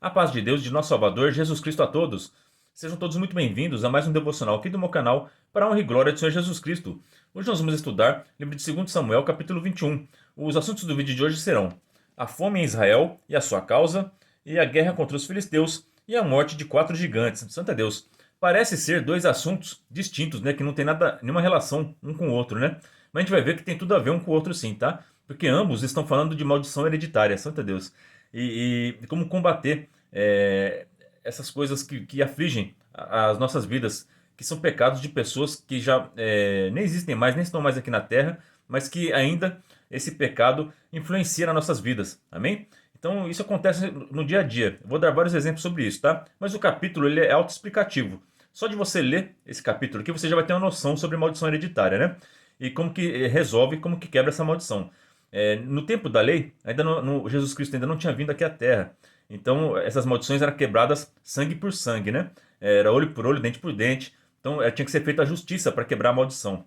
A paz de Deus, de nosso Salvador, Jesus Cristo a todos. Sejam todos muito bem-vindos a mais um devocional aqui do meu canal para a honra e glória do Senhor Jesus Cristo. Hoje nós vamos estudar o livro de 2 Samuel, capítulo 21. Os assuntos do vídeo de hoje serão a fome em Israel e a sua causa, e a guerra contra os filisteus e a morte de 4 gigantes. Santo é Deus. Parece ser dois assuntos distintos, né, que não tem nenhuma relação um com o outro, né? Mas a gente vai ver que tem tudo a ver um com o outro sim, tá? Porque ambos estão falando de maldição hereditária, Santo é Deus. E como combater essas coisas que afligem as nossas vidas, que são pecados de pessoas que já nem existem mais, nem estão mais aqui na Terra, mas que ainda esse pecado influencia nas nossas vidas. Amém? Então isso acontece no dia a dia. Eu vou dar vários exemplos sobre isso, tá? Mas o capítulo ele é autoexplicativo. Só de você ler esse capítulo aqui, você já vai ter uma noção sobre maldição hereditária, né? E como que resolve, como que quebra essa maldição. No tempo da lei, ainda Jesus Cristo ainda não tinha vindo aqui à Terra. Então essas maldições eram quebradas sangue por sangue, né? Era olho por olho, dente por dente. Então tinha que ser feita a justiça para quebrar a maldição.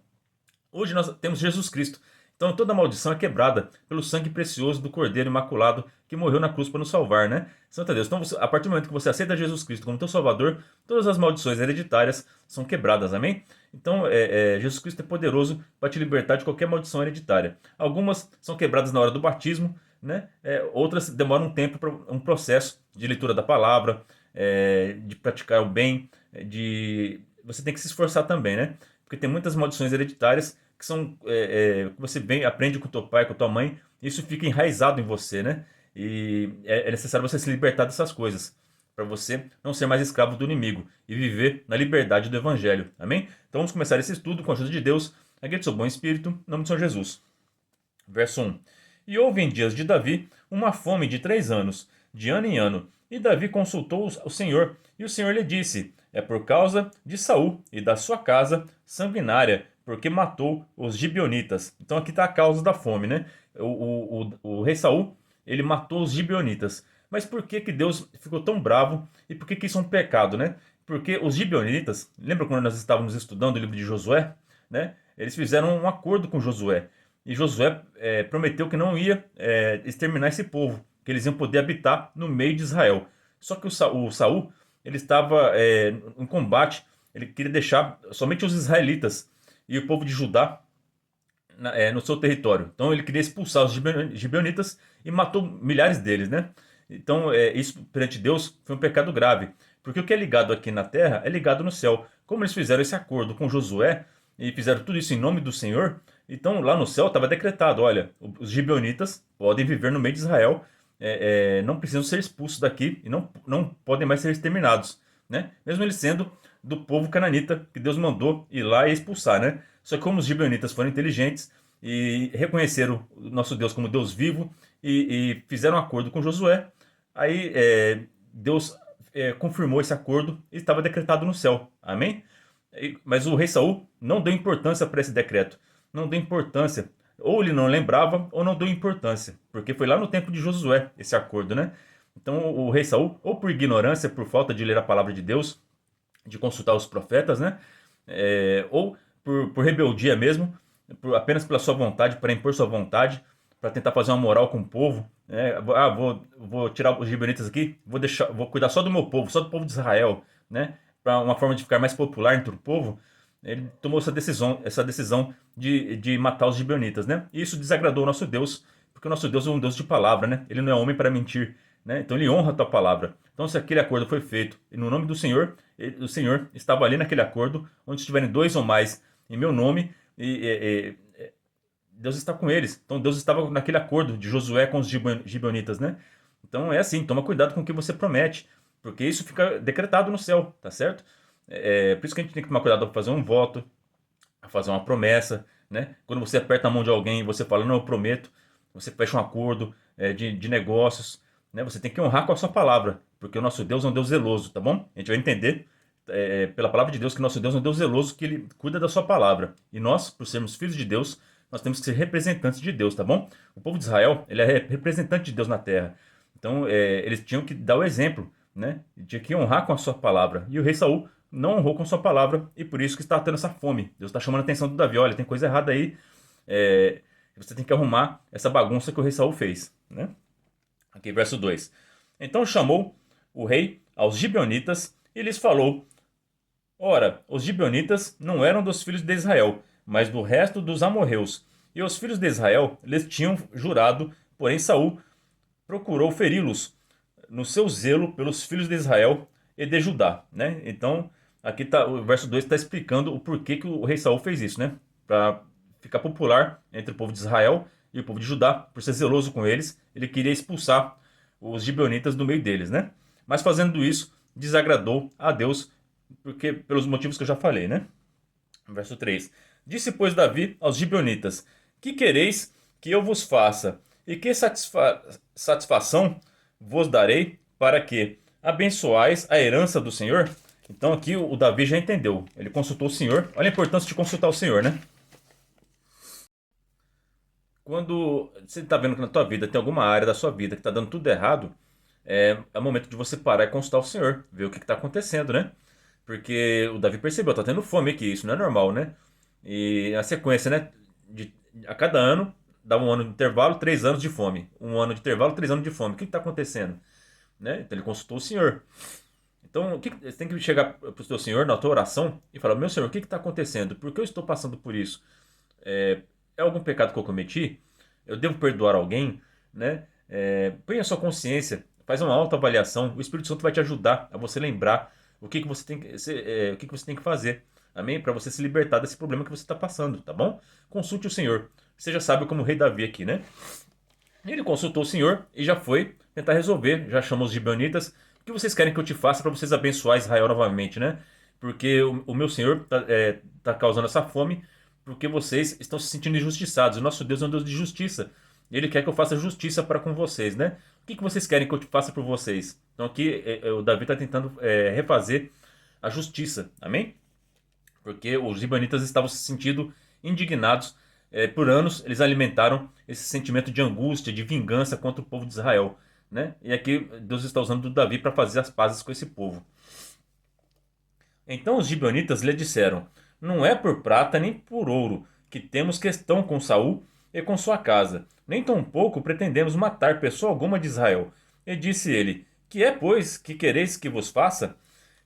Hoje nós temos Jesus Cristo. Então toda maldição é quebrada pelo sangue precioso do Cordeiro Imaculado que morreu na cruz para nos salvar, né? Santo Deus. Então a partir do momento que você aceita Jesus Cristo como teu Salvador, todas as maldições hereditárias são quebradas, amém? Então Jesus Cristo é poderoso para te libertar de qualquer maldição hereditária. Algumas são quebradas na hora do batismo, né? Outras demoram um tempo, um processo de leitura da palavra, de praticar o bem, você tem que se esforçar também, né? Porque tem muitas maldições hereditárias que são que você aprende com o teu pai, com a tua mãe, e isso fica enraizado em você, né? E é necessário você se libertar dessas coisas, para você não ser mais escravo do inimigo e viver na liberdade do Evangelho. Amém? Então vamos começar esse estudo com a ajuda de Deus, a guia do seu bom espírito, em nome de São Jesus. Verso 1. E houve em dias de Davi uma fome de 3 anos, de ano em ano. E Davi consultou o Senhor, e o Senhor lhe disse: é por causa de Saul e da sua casa sanguinária, porque matou os gibeonitas. Então aqui está a causa da fome, né? O rei Saul, ele matou os gibeonitas. Mas por que que Deus ficou tão bravo e por que que isso é um pecado, né? Porque os gibeonitas, lembra quando nós estávamos estudando o livro de Josué, né? Eles fizeram um acordo com Josué. E Josué prometeu que não ia exterminar esse povo, que eles iam poder habitar no meio de Israel. Só que o Saul, ele estava em combate, ele queria deixar somente os israelitas e o povo de Judá no seu território. Então ele queria expulsar os gibeonitas e matou milhares deles, né? Então isso perante Deus foi um pecado grave, porque o que é ligado aqui na terra é ligado no céu. Como eles fizeram esse acordo com Josué e fizeram tudo isso em nome do Senhor, então lá no céu estava decretado: olha, os gibeonitas podem viver no meio de Israel, não precisam ser expulsos daqui e não podem mais ser exterminados, né? Mesmo eles sendo do povo cananita que Deus mandou ir lá e expulsar, né? Só que como os gibeonitas foram inteligentes e reconheceram o nosso Deus como Deus vivo e fizeram um acordo com Josué, aí Deus confirmou esse acordo e estava decretado no céu, amém? Mas o rei Saul não deu importância para esse decreto, não deu importância, ou ele não lembrava ou não deu importância, porque foi lá no tempo de Josué esse acordo, né? Então o rei Saul, ou por ignorância, por falta de ler a palavra de Deus, de consultar os profetas, né? Ou por rebeldia mesmo, apenas pela sua vontade, para impor sua vontade, para tentar fazer uma moral com o povo, né? Vou tirar os gibeonitas aqui, vou cuidar só do meu povo, só do povo de Israel, né? Para uma forma de ficar mais popular entre o povo. Ele tomou essa decisão de matar os gibeonitas, né? E isso desagradou o nosso Deus, porque o nosso Deus é um Deus de palavra, né? Ele não é homem para mentir, né? Então ele honra a tua palavra. Então se aquele acordo foi feito e no nome do Senhor, o Senhor estava ali naquele acordo, onde estiverem 2 ou mais em meu nome, Deus está com eles. Então Deus estava naquele acordo de Josué com os gibeonitas, né? Então é assim, toma cuidado com o que você promete, porque isso fica decretado no céu, tá certo? Por isso que a gente tem que tomar cuidado para fazer um voto, a fazer uma promessa, né? Quando você aperta a mão de alguém e você fala: não, eu prometo, você fecha um acordo de negócios, né? Você tem que honrar com a sua palavra, porque o nosso Deus é um Deus zeloso, tá bom? A gente vai entender pela palavra de Deus que nosso Deus é um Deus zeloso, que ele cuida da sua palavra. E nós, por sermos filhos de Deus, nós temos que ser representantes de Deus, tá bom? O povo de Israel, ele é representante de Deus na terra. Então, eles tinham que dar o exemplo, né? Tinha que honrar com a sua palavra. E o rei Saul não honrou com a sua palavra, e por isso que está tendo essa fome. Deus está chamando a atenção do Davi: olha, tem coisa errada aí, você tem que arrumar essa bagunça que o rei Saul fez, né? Aqui, verso 2. Então chamou o rei aos gibeonitas e lhes falou: Ora, os gibeonitas não eram dos filhos de Israel, mas do resto dos amorreus. E os filhos de Israel lhes tinham jurado, porém Saul procurou feri-los no seu zelo pelos filhos de Israel e de Judá, né? Então, aqui tá, o verso 2 está explicando o porquê que o rei Saul fez isso, né? Para ficar popular entre o povo de Israel e o povo de Judá, por ser zeloso com eles, ele queria expulsar os gibeonitas do meio deles, né? Mas fazendo isso, desagradou a Deus, porque pelos motivos que eu já falei, né? Verso 3. Disse, pois, Davi aos gibeonitas: Que quereis que eu vos faça? E que satisfação vos darei para que abençoais a herança do Senhor? Então aqui o Davi já entendeu. Ele consultou o Senhor. Olha a importância de consultar o Senhor, né? Quando você está vendo que na tua vida tem alguma área da sua vida que está dando tudo errado, é o momento de você parar e consultar o Senhor, ver o que está acontecendo, né? Porque o Davi percebeu, tá tendo fome aqui, isso não é normal, né? E a sequência, né? A cada ano, dava um ano de intervalo, 3 anos de fome. Um ano de intervalo, 3 anos de fome. O que está acontecendo? Né? Então ele consultou o Senhor. Então, você tem que chegar para o seu Senhor na tua oração e falar: Meu Senhor, o que está acontecendo? Por que eu estou passando por isso? É algum pecado que eu cometi? Eu devo perdoar alguém? Né? Põe a sua consciência, faz uma autoavaliação. O Espírito Santo vai te ajudar a você lembrar o que você tem o que você tem que fazer. Amém? Para você se libertar desse problema que você está passando, tá bom? Consulte o Senhor. Você já sabe como o rei Davi aqui, né? Ele consultou o Senhor e já foi tentar resolver. Já chamou os gibeonitas. O que vocês querem que eu te faça para vocês abençoar Israel novamente, né? Porque o meu Senhor tá causando essa fome porque vocês estão se sentindo injustiçados. O nosso Deus é um Deus de justiça. Ele quer que eu faça justiça para com vocês, né? O que vocês querem que eu te faça por vocês? Então aqui o Davi está tentando refazer a justiça. Amém? Porque os gibeonitas estavam se sentindo indignados. Por anos eles alimentaram esse sentimento de angústia, de vingança contra o povo de Israel, né? E aqui Deus está usando o Davi para fazer as pazes com esse povo. Então os gibeonitas lhe disseram: Não é por prata nem por ouro que temos questão com Saul e com sua casa, nem tampouco pretendemos matar pessoa alguma de Israel. E disse ele: Que é, pois, que quereis que vos faça?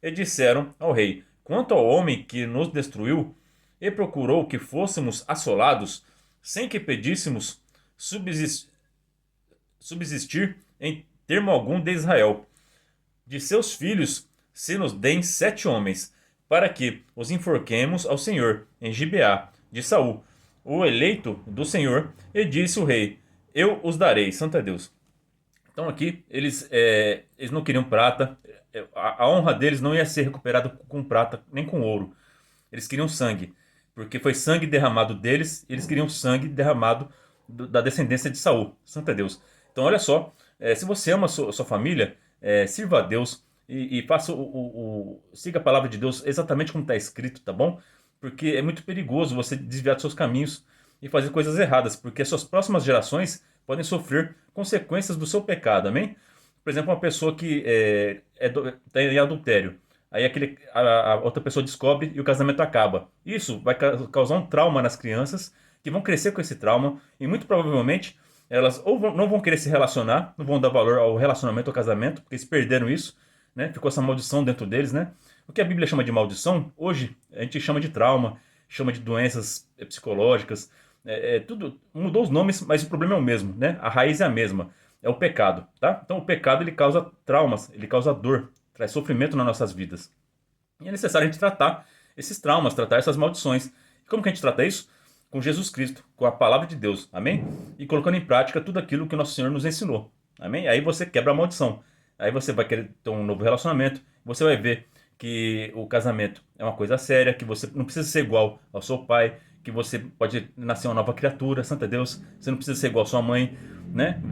E disseram ao rei: Quanto ao homem que nos destruiu e procurou que fôssemos assolados, sem que pedíssemos subsistir em termo algum de Israel, de seus filhos se nos deem 7 homens, para que os enforquemos ao Senhor em Gibeá de Saul, o eleito do Senhor. E disse o rei: Eu os darei. Santo é Deus. Então aqui eles não queriam prata. A honra deles não ia ser recuperada com prata nem com ouro. Eles queriam sangue, porque foi sangue derramado deles. E eles queriam sangue derramado da descendência de Saul. Santo é Deus. Então olha só, se você ama a sua família, sirva a Deus e faça siga a palavra de Deus exatamente como está escrito, tá bom? Porque é muito perigoso você desviar dos seus caminhos e fazer coisas erradas, porque as suas próximas gerações podem sofrer consequências do seu pecado, amém? Por exemplo, uma pessoa que está em adultério, aí a outra pessoa descobre e o casamento acaba. Isso vai causar um trauma nas crianças, que vão crescer com esse trauma, e muito provavelmente elas não vão querer se relacionar, não vão dar valor ao relacionamento, ao casamento, porque eles perderam isso, né? Ficou essa maldição dentro deles, né? O que a Bíblia chama de maldição, hoje a gente chama de trauma, chama de doenças psicológicas, tudo mudou os nomes, mas o problema é o mesmo, né? A raiz é a mesma, é o pecado, tá? Então o pecado ele causa traumas, ele causa dor, traz sofrimento nas nossas vidas. E é necessário a gente tratar esses traumas, tratar essas maldições. E como que a gente trata isso? Com Jesus Cristo, com a palavra de Deus, amém? E colocando em prática tudo aquilo que nosso Senhor nos ensinou, amém? Aí você quebra a maldição, aí você vai querer ter um novo relacionamento, você vai ver que o casamento é uma coisa séria, que você não precisa ser igual ao seu pai, que você pode nascer uma nova criatura, santo é Deus, você não precisa ser igual à sua mãe, né?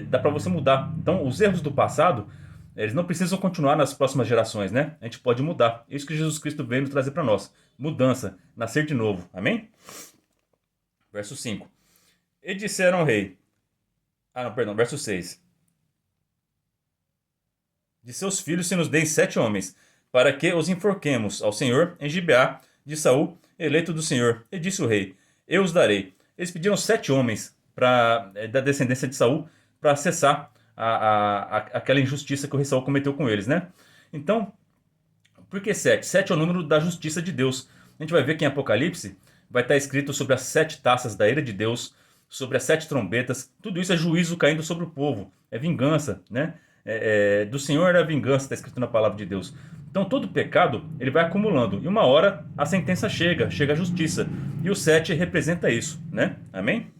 Dá para você mudar. Então, os erros do passado, eles não precisam continuar nas próximas gerações, né? A gente pode mudar. Isso que Jesus Cristo veio nos trazer para nós. Mudança, nascer de novo. Amém? Verso 5. E disseram ao rei. Perdão, verso 6. De seus filhos se nos deem 7 homens, para que os enforquemos ao Senhor em Gibeá de Saul, eleito do Senhor. E disse o rei: Eu os darei. Eles pediram 7 homens da descendência de Saul para cessar aquela injustiça que o rei Saul cometeu com eles, né? Então, por que 7? 7 é o número da justiça de Deus. A gente vai ver que em Apocalipse vai estar escrito sobre as 7 taças da ira de Deus, sobre as 7 trombetas. Tudo isso é juízo caindo sobre o povo. É vingança, né? Do Senhor é a vingança, está escrito na palavra de Deus. Então todo pecado ele vai acumulando. E uma hora a sentença chega a justiça. E o 7 representa isso, né? Amém?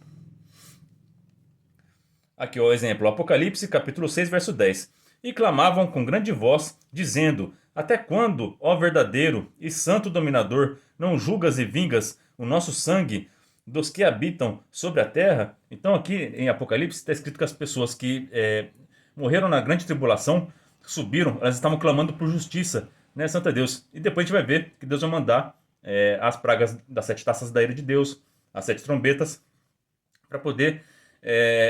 Aqui ó, o exemplo, Apocalipse capítulo 6, verso 10. E clamavam com grande voz, dizendo: Até quando, ó verdadeiro e santo dominador, não julgas e vingas o nosso sangue dos que habitam sobre a terra? Então aqui em Apocalipse está escrito que as pessoas que morreram na grande tribulação, subiram, elas estavam clamando por justiça, né, Santo Deus. E depois a gente vai ver que Deus vai mandar as pragas das 7 taças da ira de Deus, as 7 trombetas, para poder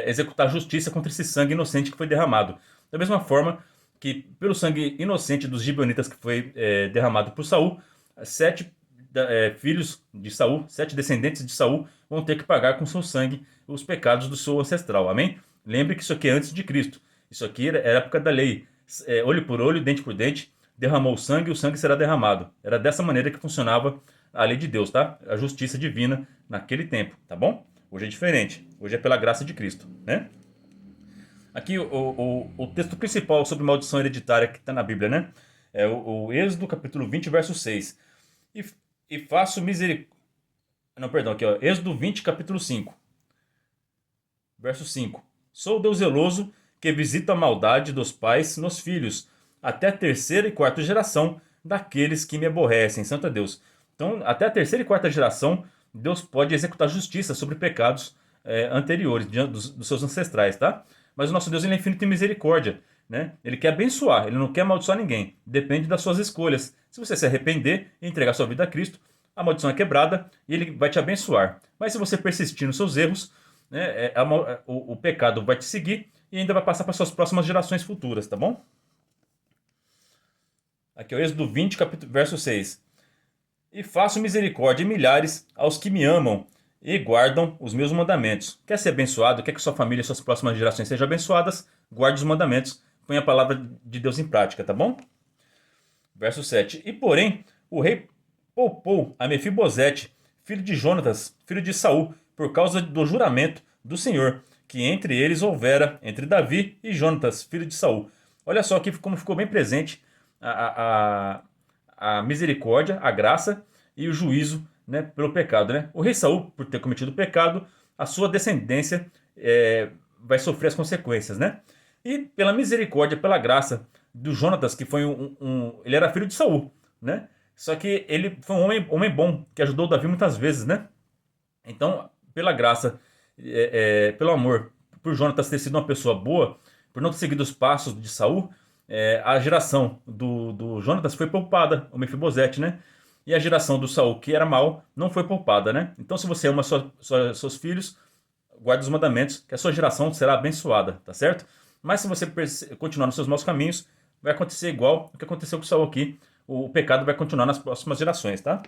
executar justiça contra esse sangue inocente que foi derramado. Da mesma forma que pelo sangue inocente dos gibeonitas que foi derramado por Saul, 7 filhos de Saul, 7 descendentes de Saul vão ter que pagar com seu sangue os pecados do seu ancestral. Amém? Lembre que isso aqui é antes de Cristo. Isso aqui era a época da lei. Olho por olho, dente por dente, derramou o sangue será derramado. Era dessa maneira que funcionava a lei de Deus, tá? A justiça divina naquele tempo, tá bom? Hoje é diferente. Hoje é pela graça de Cristo, né? Aqui o texto principal sobre maldição hereditária que está na Bíblia, né? É o Êxodo capítulo 20, verso 6. E faço misericórdia... Não, perdão, aqui ó. Êxodo 20, capítulo 5. Verso 5. Sou Deus zeloso que visita a maldade dos pais nos filhos, até a terceira e quarta geração daqueles que me aborrecem. Santo Deus. Então, até a terceira e quarta geração, Deus pode executar justiça sobre pecados anteriores, diante dos seus ancestrais, tá? Mas o nosso Deus ele é infinito em misericórdia, né? Ele quer abençoar, ele não quer amaldiçoar ninguém. Depende das suas escolhas. Se você se arrepender e entregar sua vida a Cristo, a maldição é quebrada e ele vai te abençoar. Mas se você persistir nos seus erros, né, o pecado vai te seguir e ainda vai passar para suas próximas gerações futuras, tá bom? Aqui é o Êxodo 20, verso 6. E faço misericórdia em milhares aos que me amam e guardam os meus mandamentos. Quer ser abençoado? Quer que sua família e suas próximas gerações sejam abençoadas? Guarde os mandamentos. Põe a palavra de Deus em prática, tá bom? Verso 7. E porém, o rei poupou a Mefibosete, filho de Jonatas, filho de Saul, por causa do juramento do Senhor, que entre eles houvera, entre Davi e Jonatas, filho de Saul. Olha só aqui como ficou bem presente a misericórdia, a graça e o juízo, né, pelo pecado, né? O rei Saul, por ter cometido o pecado, a sua descendência vai sofrer as consequências, né? E pela misericórdia, pela graça do Jonatas, que foi ele era filho de Saul, né? Só que ele foi um homem bom, que ajudou Davi muitas vezes, né? Então, pela graça, pelo amor, por Jonatas ter sido uma pessoa boa, por não ter seguido os passos de Saul, a geração do Jonatas foi poupada, o Mefibosete, né? E a geração do Saul, que era mau, não foi poupada, né? Então, se você ama seus filhos, guarde os mandamentos, que a sua geração será abençoada, tá certo? Mas se você continuar nos seus maus caminhos, vai acontecer igual o que aconteceu com o Saul aqui. O pecado vai continuar nas próximas gerações, tá?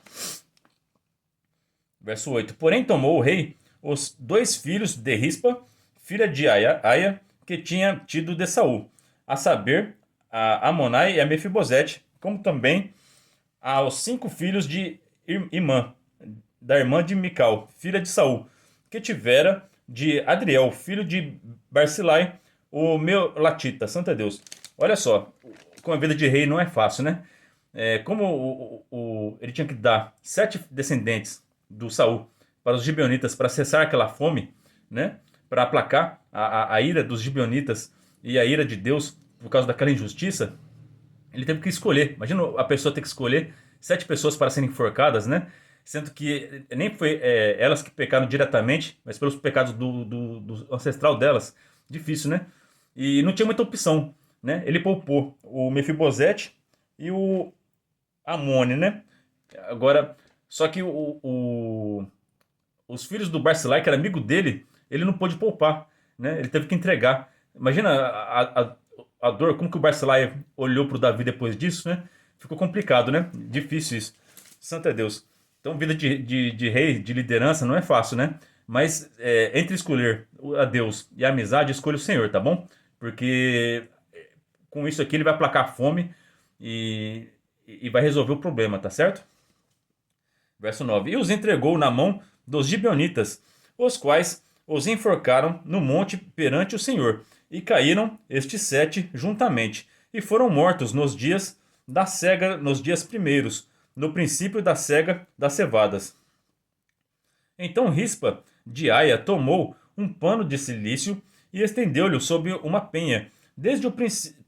Verso 8. Porém tomou o rei os 2 filhos de Rispa, filha de Aia, que tinha tido de Saul, a saber, a Amonai e a Mefibosete, como também aos 5 filhos de Imã, da irmã de Mical, filha de Saul, que tivera de Adriel, filho de Barzilai, o meu latita. Santo Deus. Olha só, como a vida de rei não é fácil, né? Como ele tinha que dar 7 descendentes do Saul para os gibeonitas para cessar aquela fome, né? Para aplacar a ira dos gibeonitas e a ira de Deus por causa daquela injustiça, ele teve que escolher. Imagina a pessoa ter que escolher 7 pessoas para serem enforcadas, né? Sendo que nem foi elas que pecaram diretamente, mas pelos pecados do ancestral delas. Difícil, né? E não tinha muita opção, né? Ele poupou o Mefibosete e o Amone, né? Agora, só que os filhos do Barzilai, que era amigo dele, ele não pôde poupar, né? Ele teve que entregar. Imagina a dor, como que o Barzilai olhou para o Davi depois disso, né? Ficou complicado, né? Difícil isso. Santo é Deus. Então, vida de rei, de liderança, não é fácil, né? Mas entre escolher a Deus e a amizade, escolha o Senhor, tá bom? porque com isso aqui ele vai aplacar a fome e, e vai resolver o problema, tá certo? Verso 9: E os entregou na mão dos gibeonitas, os quais os enforcaram no monte perante o Senhor. E caíram estes 7 juntamente, e foram mortos nos dias da cega, nos dias primeiros, no princípio da cega das cevadas. Então Rispa de Aia tomou um pano de cilício e estendeu-lhe sobre uma penha, desde o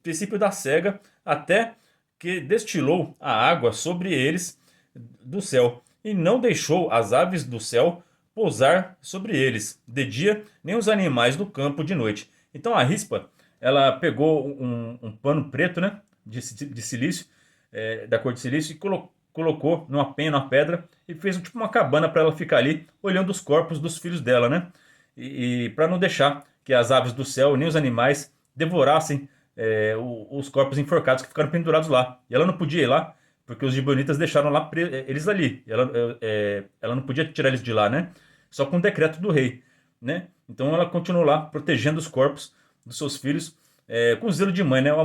princípio da cega até que destilou a água sobre eles do céu, e não deixou as aves do céu pousar sobre eles de dia, nem os animais do campo de noite. Então a Rispa, ela pegou um pano preto, né, de silício, da cor de silício, e colocou numa penha, numa pedra, e fez tipo uma cabana para ela ficar ali, olhando os corpos dos filhos dela, né? E para não deixar que as aves do céu nem os animais devorassem os corpos enforcados que ficaram pendurados lá. E ela não podia ir lá, porque os gibeonitas deixaram lá eles ali. Ela não podia tirar eles de lá, né? Só com o decreto do rei, né? Então ela continuou lá protegendo os corpos dos seus filhos, com zelo de mãe, né? O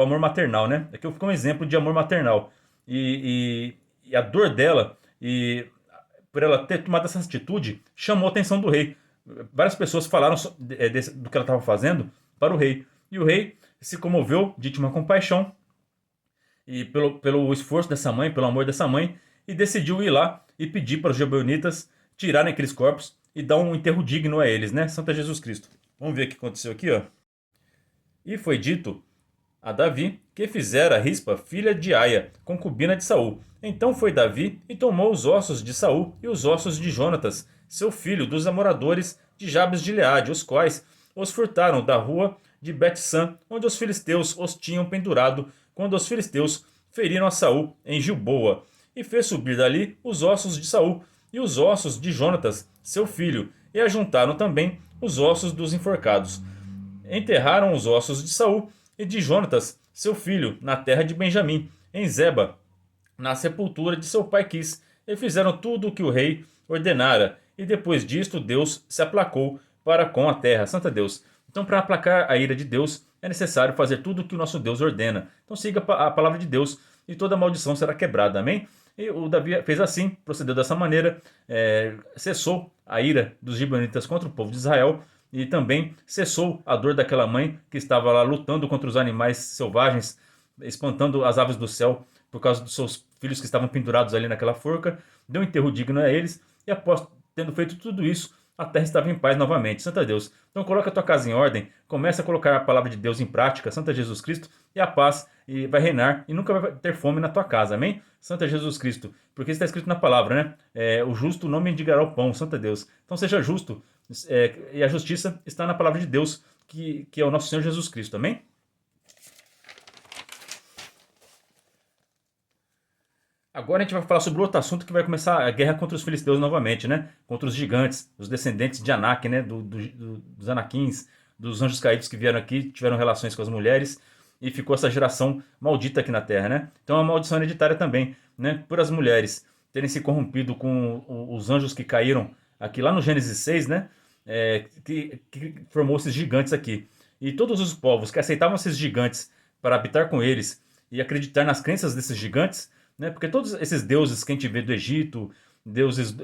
amor maternal, né? Aqui fica um exemplo de amor maternal. E a dor dela, e por ela ter tomado essa atitude, chamou a atenção do rei. Várias pessoas falaram do que ela estava fazendo para o rei. E o rei se comoveu de íntima compaixão e pelo esforço dessa mãe, pelo amor dessa mãe, e decidiu ir lá e pedir para os gibeonitas tirarem aqueles corpos e dar um enterro digno a eles, né? Santo Jesus Cristo. Vamos ver o que aconteceu aqui, ó. E foi dito a Davi que fizera Rispa, filha de Aia, concubina de Saul. Então foi Davi e tomou os ossos de Saul e os ossos de Jonatas, seu filho, dos amoradores de Jabes de Gileade, os quais os furtaram da rua de Bet-San, onde os filisteus os tinham pendurado, quando os filisteus feriram a Saul em Gilboa. E fez subir dali os ossos de Saul e os ossos de Jonatas, seu filho, e ajuntaram também os ossos dos enforcados. Enterraram os ossos de Saul e de Jonatas, seu filho, na terra de Benjamim, em Zeba, na sepultura de seu pai Quis, e fizeram tudo o que o rei ordenara. E depois disto, Deus se aplacou para com a terra. Santa Deus. Então, para aplacar a ira de Deus, é necessário fazer tudo o que o nosso Deus ordena. Então, siga a palavra de Deus e toda maldição será quebrada. Amém? E o Davi fez assim, procedeu dessa maneira, cessou a ira dos gibeonitas contra o povo de Israel, e também cessou a dor daquela mãe que estava lá lutando contra os animais selvagens, espantando as aves do céu por causa dos seus filhos que estavam pendurados ali naquela forca. Deu um enterro digno a eles, e após tendo feito tudo isso, a terra estava em paz novamente. Santa Deus. Então coloca a tua casa em ordem, começa a colocar a palavra de Deus em prática, Santa Jesus Cristo, e a paz vai reinar e nunca vai ter fome na tua casa. Amém? Santa Jesus Cristo. Porque está escrito na palavra, né? O justo não mendigará o pão, Santa Deus. Então seja justo, e a justiça está na palavra de Deus, que é o nosso Senhor Jesus Cristo. Amém? Agora a gente vai falar sobre outro assunto que vai começar a guerra contra os filisteus novamente, né? Contra os gigantes, os descendentes de Anak, né? Dos Anakins, dos anjos caídos que vieram aqui, tiveram relações com as mulheres, e ficou essa geração maldita aqui na terra, né? Então é uma maldição hereditária também, né? Por as mulheres terem se corrompido com os anjos que caíram aqui lá no Gênesis 6, né? Que formou esses gigantes aqui. E todos os povos que aceitavam esses gigantes para habitar com eles e acreditar nas crenças desses gigantes, né? Porque todos esses deuses que a gente vê do Egito, deuses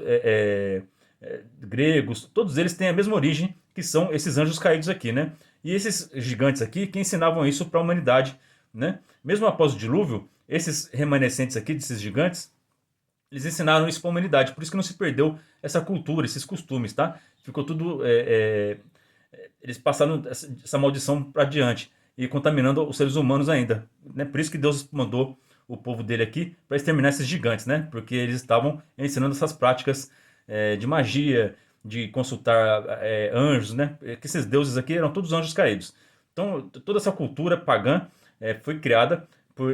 gregos, todos eles têm a mesma origem, que são esses anjos caídos aqui, né? E esses gigantes aqui que ensinavam isso para a humanidade, né? Mesmo após o dilúvio, esses remanescentes aqui desses gigantes, eles ensinaram isso para a humanidade, por isso que não se perdeu essa cultura, esses costumes, tá? Ficou tudo eles passaram essa maldição para adiante e contaminando os seres humanos ainda, né? Por isso que Deus mandou o povo dele aqui para exterminar esses gigantes, né? Porque eles estavam ensinando essas práticas de magia, de consultar anjos, né? Que esses deuses aqui eram todos anjos caídos. Então, toda essa cultura pagã foi criada por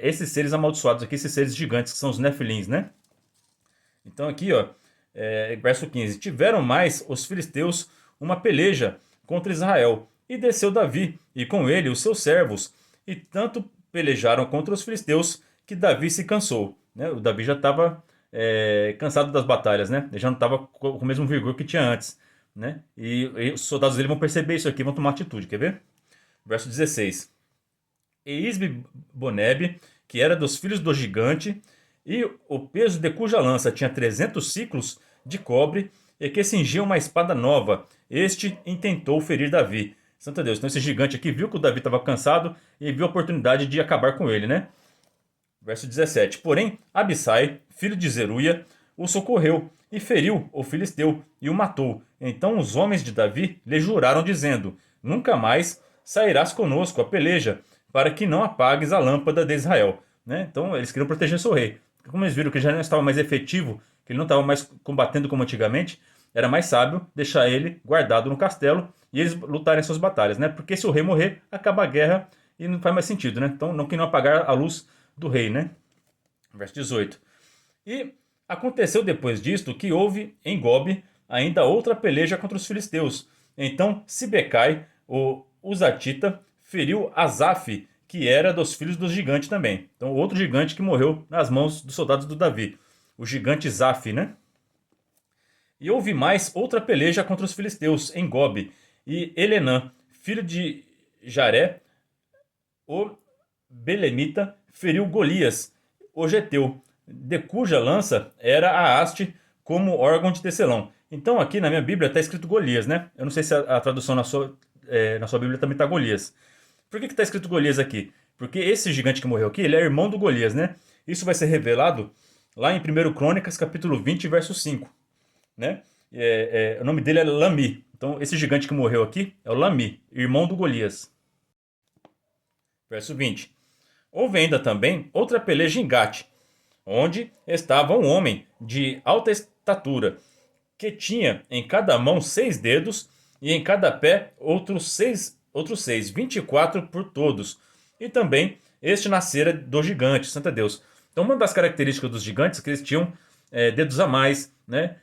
esses seres amaldiçoados aqui, esses seres gigantes, que são os Nefilins, né? Então, aqui, ó, verso 15: Tiveram mais os filisteus uma peleja contra Israel, e desceu Davi, e com ele os seus servos, e tanto pelejaram contra os filisteus que Davi se cansou, né? O Davi já estava cansado das batalhas, né? Ele já não estava com o mesmo vigor que tinha antes, né? E os soldados dele vão perceber isso aqui, vão tomar atitude, quer ver? Verso 16. E Isbi-Bonebe, que era dos filhos do gigante, e o peso de cuja lança tinha 300 ciclos de cobre, e que cingia uma espada nova. Este intentou ferir Davi. Santo Deus, então esse gigante aqui viu que o Davi estava cansado e viu a oportunidade de acabar com ele, né? Verso 17. Porém, Abissai, filho de Zeruia, o socorreu e feriu o filisteu e o matou. Então os homens de Davi lhe juraram, dizendo: Nunca mais sairás conosco a peleja, para que não apagues a lâmpada de Israel. Né? Então eles queriam proteger seu rei. Como eles viram que já não estava mais efetivo, que ele não estava mais combatendo como antigamente, era mais sábio deixar ele guardado no castelo e eles lutarem suas batalhas, né? Porque se o rei morrer, acaba a guerra e não faz mais sentido, né? Então não queriam apagar a luz do rei, né? Verso 18. E aconteceu depois disto que houve em Gobe ainda outra peleja contra os filisteus. Então Sibecai, o Uzatita, feriu Asaf, que era dos filhos do gigante também. Então outro gigante que morreu nas mãos dos soldados do Davi. O gigante Zaf, né? E houve mais outra peleja contra os filisteus em Gobe. E Elenã, filho de Jaré, o Belemita, feriu Golias, o geteu, de cuja lança era a haste como órgão de tecelão. Então aqui na minha Bíblia está escrito Golias, né? Eu não sei se a tradução na sua Bíblia também está Golias. Por que está escrito Golias aqui? Porque esse gigante que morreu aqui, ele é irmão do Golias, né? Isso vai ser revelado lá em 1 Crônicas, capítulo 20, verso 5. Né? O nome dele é Lami. Então esse gigante que morreu aqui é o Lami, irmão do Golias. Verso 20. Houve ainda também outra peleja em Gate, onde estava um homem de alta estatura, que tinha em cada mão 6 dedos, e em cada pé outros seis, 24 por todos. E também este nascera do gigante, Santo Deus. Então uma das características dos gigantes é que eles tinham dedos a mais, né?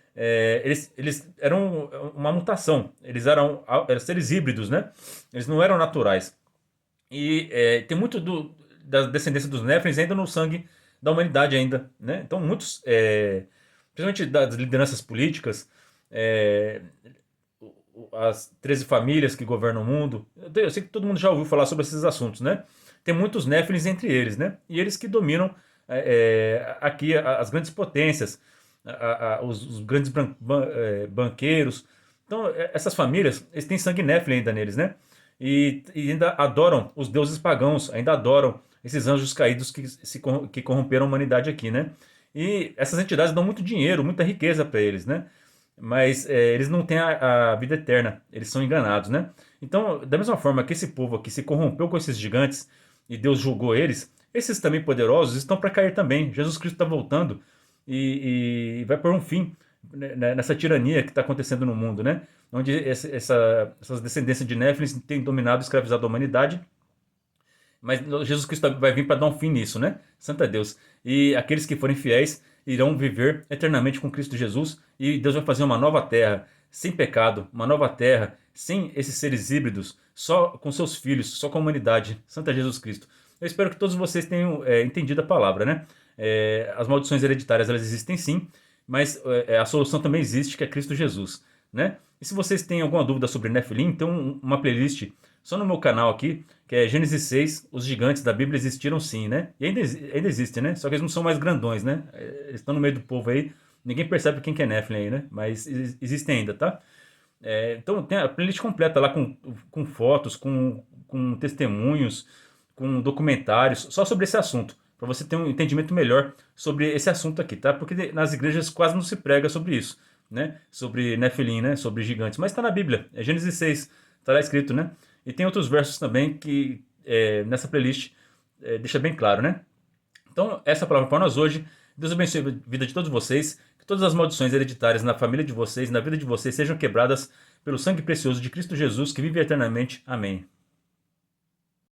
Eles eram uma mutação, eles eram seres híbridos, né? Eles não eram naturais. E tem muito da descendência dos Néfilins ainda no sangue da humanidade ainda, né? Então muitos, principalmente das lideranças políticas, as 13 famílias que governam o mundo, eu sei que todo mundo já ouviu falar sobre esses assuntos, né? Tem muitos Néfilins entre eles, né? E eles que dominam aqui as grandes potências, os grandes banqueiros. Então essas famílias, eles têm sangue Néfilin ainda neles, né? E ainda adoram os deuses pagãos, ainda adoram esses anjos caídos que corromperam a humanidade aqui, né? E essas entidades dão muito dinheiro, muita riqueza para eles, né? Mas eles não têm a vida eterna, eles são enganados, né? Então, da mesma forma que esse povo aqui se corrompeu com esses gigantes e Deus julgou eles, esses também poderosos estão para cair também. Jesus Cristo está voltando e vai pôr um fim nessa tirania que está acontecendo no mundo, né? Onde essas descendências de Néfilins têm dominado e escravizado a humanidade. Mas Jesus Cristo vai vir para dar um fim nisso, né? Santo é Deus. E aqueles que forem fiéis irão viver eternamente com Cristo Jesus. E Deus vai fazer uma nova terra, sem pecado, uma nova terra, sem esses seres híbridos, só com seus filhos, só com a humanidade. Santo é Jesus Cristo. Eu espero que todos vocês tenham entendido a palavra, né? As maldições hereditárias, elas existem sim, mas a solução também existe, que é Cristo Jesus, né? E se vocês têm alguma dúvida sobre Nefilim, tem uma playlist só no meu canal aqui, que é Gênesis 6, os gigantes da Bíblia existiram sim, né? E ainda existem, né? Só que eles não são mais grandões, né? Eles estão no meio do povo aí, ninguém percebe quem que é Nefilim aí, né? Mas existem ainda, tá? Então tem a playlist completa lá com fotos, com testemunhos, com documentários, só sobre esse assunto, para você ter um entendimento melhor sobre esse assunto aqui, tá? Porque nas igrejas quase não se prega sobre isso, né? Sobre Nefilim, né? Sobre gigantes, mas está na Bíblia, é Gênesis 6, está lá escrito, né? E tem outros versos também que nessa playlist deixa bem claro, né? Então, essa é a palavra para nós hoje. Deus abençoe a vida de todos vocês. Que todas as maldições hereditárias na família de vocês, na vida de vocês, sejam quebradas pelo sangue precioso de Cristo Jesus, que vive eternamente. Amém.